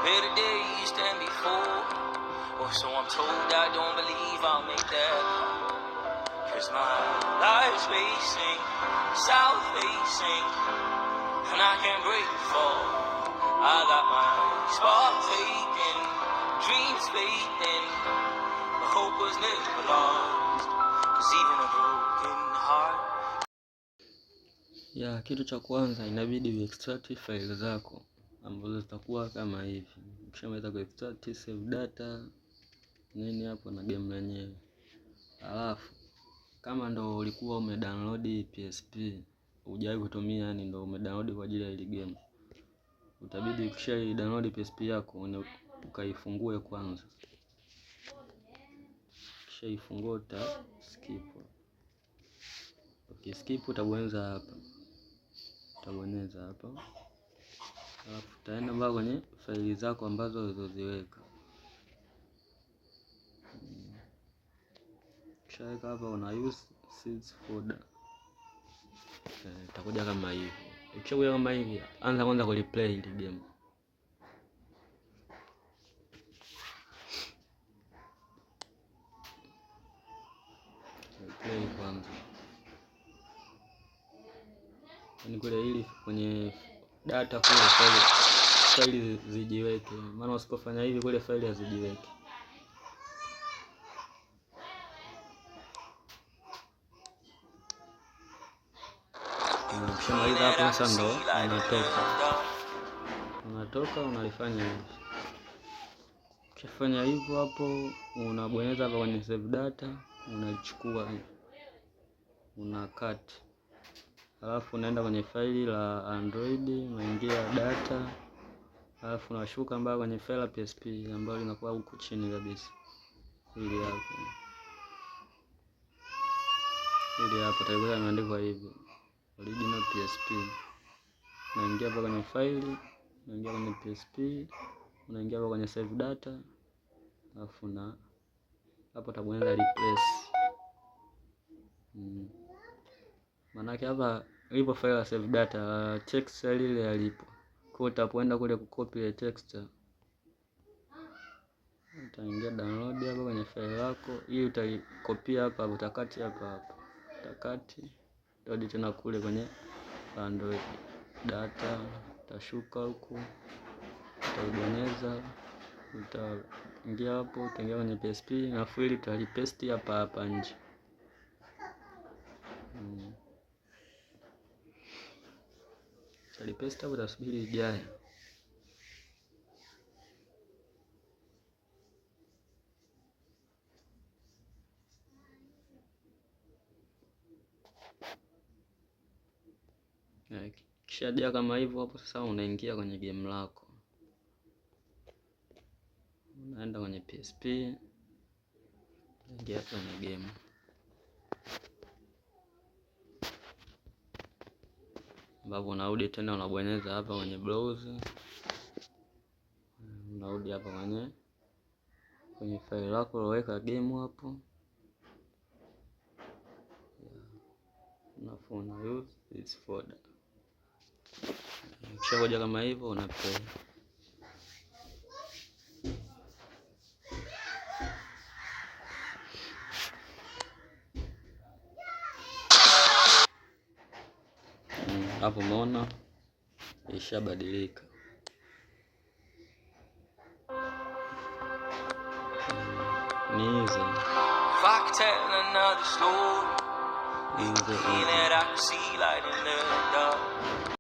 better days than before. Or so I'm told, I don't believe I'll make that. Cause my life's racing, south facing, and I can't break the fall. I got my spark taken, dreams fading, but hope was never lost. Cause even a broken heart. Ya kitu cha kwanza inabidi uextract file zako ambazo zitakuwa kama hivi. Ukishamaliza kuextract, save data nini hapo na game lenyewe. Alafu kama ndo ulikuwa umedownload PSP, hujawahi kutumia, yani ndo umedownload kwa ajili ya ile game, utabidi ukisha download PSP yako ukaifungue kwanza. Kisha ifungua uta skip. Okay, skip utabonyeza hapa. Utabonyeza hapa. Alafu utaenda mpaka kwenye faili zako ambazo ulizoziweka. Kisha hapa una use seeds folder. Itakuja kama hivi. Ukishakuja kama hivi, anza kwanza kuliplay ile game. Play kwanza. Ni kule ili kwenye data kule faili zijiweke. Maana usipofanya hivi kule faili hazijiweki. Ukishamaliza hapo sasa ndo unatoka unalifanya hivi. Ukifanya hivyo hapo unabonyeza hapa kwenye save data, unachukua unakat. Alafu unaenda kwenye faili la Android, unaingia data. Alafu unashuka mpaka kwenye faili la PSP ambalo linakuwa huko chini kabisa. Hili hapo. Hili hapo tayari imeandikwa hivi. Original PSP. Unaingia hapa kwenye faili, unaingia kwenye PSP, unaingia hapa kwenye save data. Alafu na hapo utabonyeza replace. Manake hapa ilipo file ya save data, text ile yalipo. Kwa utapoenda kule kucopy ile text, utaingia download hapa kwenye file yako, hii utaikopia hapa, utakati hapa. Utakati ndio tena kule kwenye Android data, utashuka huku, utabonyeza, utaingia hapo, utaingia kwenye PSP na faili utalipaste hapa nje. Utalipesta hapo, utasubiri ijae. Kisha jaa kama hivyo hapo, sasa unaingia kwenye game lako. Unaenda kwenye PSP, unaingia kwenye game. Ambapo unarudi tena unabonyeza hapa kwenye browser. Unarudi hapa kwenye file lako uloweka game hapo. Unafuna use this folder. Ukishakuja kama hivyo una play. Hapo umeona ishabadilika. Ni hizi. If I could tell another story, that I could see light in the dark.